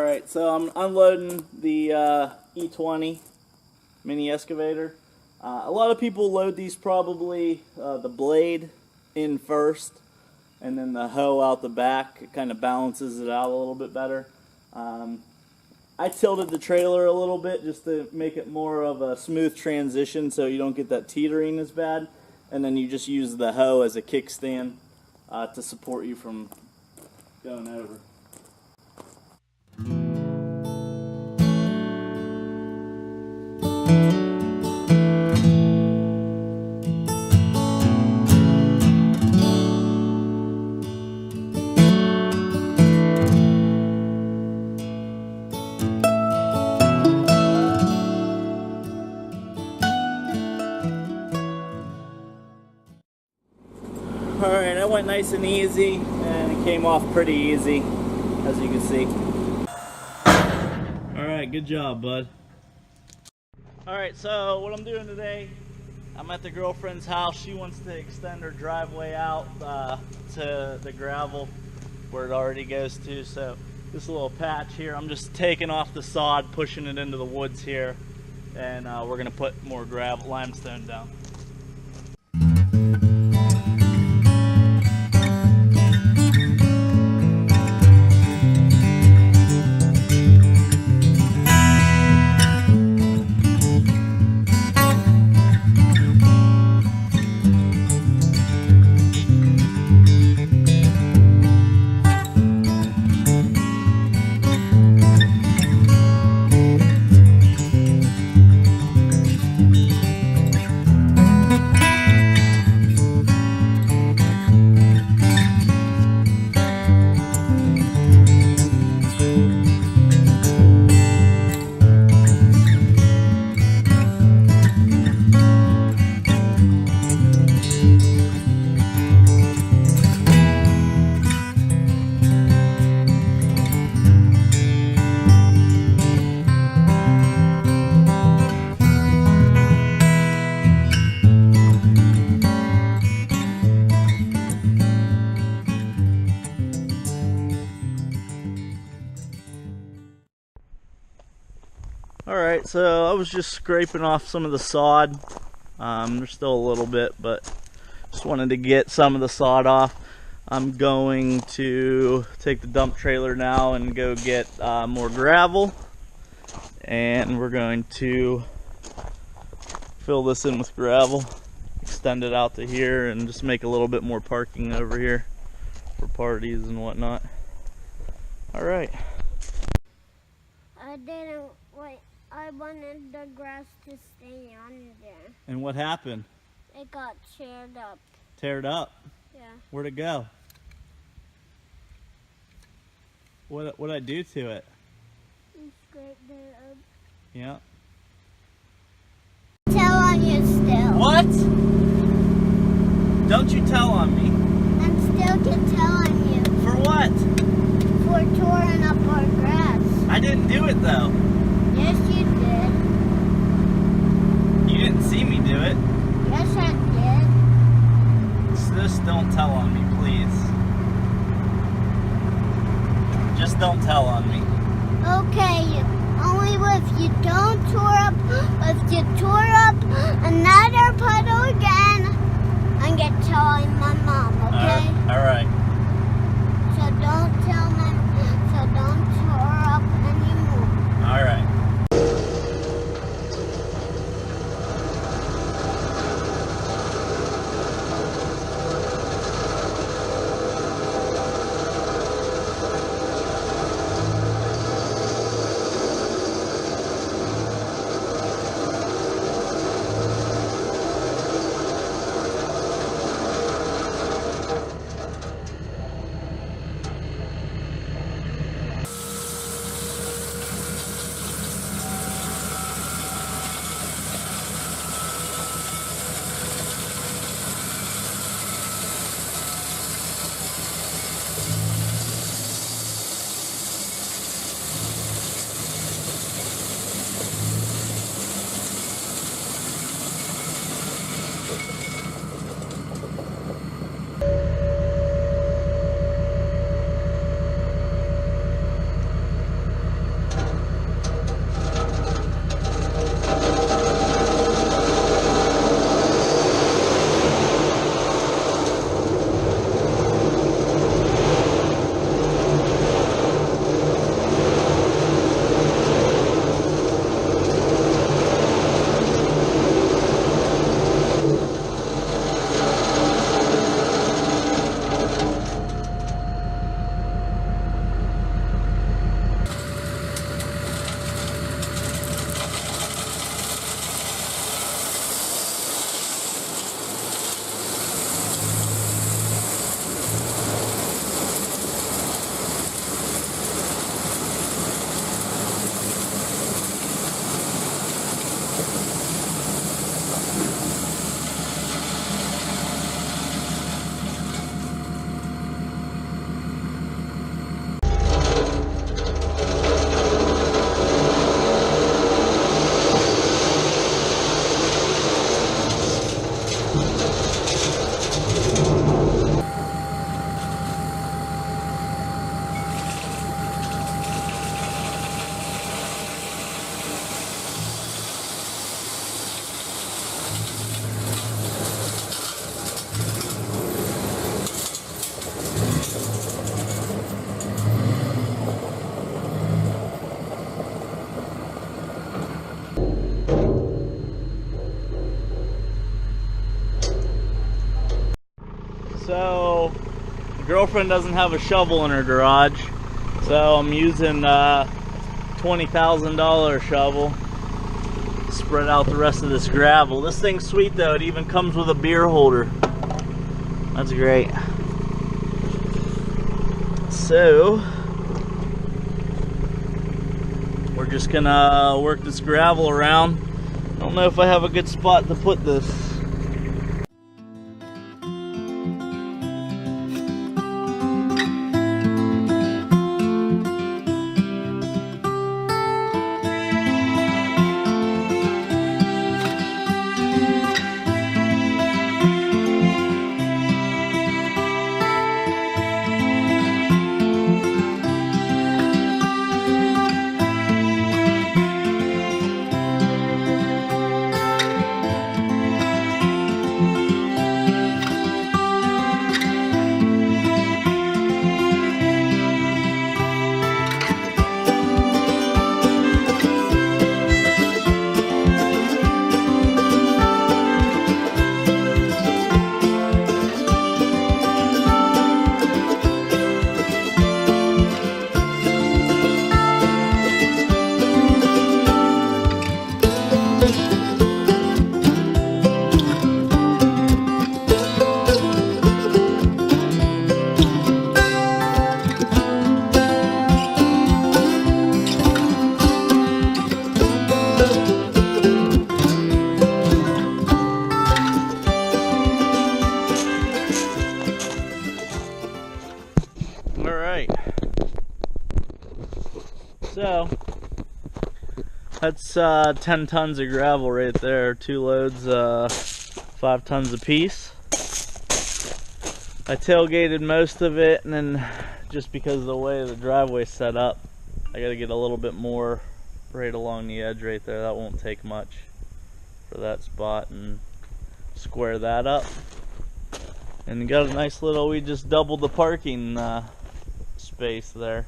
Alright, so I'm unloading the E20 mini excavator. A lot of people load these probably the blade in first and then the hoe out the back. It kind of balances it out a little bit better. I tilted the trailer a little bit just to make it more of a smooth transition so you don't get that teetering as bad. And then you just use the hoe as a kickstand to support you from going over. Alright, I went nice and easy, and it came off pretty easy, as you can see. Alright, good job, bud. Alright, so what I'm doing today, I'm at the girlfriend's house. She wants to extend her driveway out to the gravel where it already goes to. So this little patch here, I'm just taking off the sod, pushing it into the woods here, and we're going to put more gravel, limestone down. Alright, so I was just scraping off some of the sod. There's still a little bit, but just wanted to get some of the sod off. I'm going to take the dump trailer now and go get more gravel. And we're going to fill this in with gravel, extend it out to here, and just make a little bit more parking over here for parties and whatnot. Alright. I wanted the grass to stay on there. And what happened? It got teared up. Teared up? Yeah. Where'd it go? What'd I do to it? You scraped it up. Yeah. Tell on you still. What? Don't you tell on me. I'm still can tell on you. For what? For tearing up our grass. I didn't do it though. Yes, you did. You didn't see me do it. Yes, I did. Just don't tell on me, please. Just don't tell on me. Okay, only if you don't if you tore up another puddle again, I'm gonna tell my mom, okay? Alright. So don't tear up anymore. Alright. girlfriend doesn't have a shovel in her garage, so I'm using $20,000 shovel to spread out the rest of this gravel. This thing's sweet though, it even comes with a beer holder. That's great. So we're just gonna work this gravel around. I don't know if I have a good spot to put this. So that's 10 tons of gravel right there, 2 loads, 5 tons apiece. I tailgated most of it, and then just because of the way the driveway's set up, I gotta get a little bit more right along the edge right there. That won't take much for that spot, and square that up. And got a nice little, we just doubled the parking space there.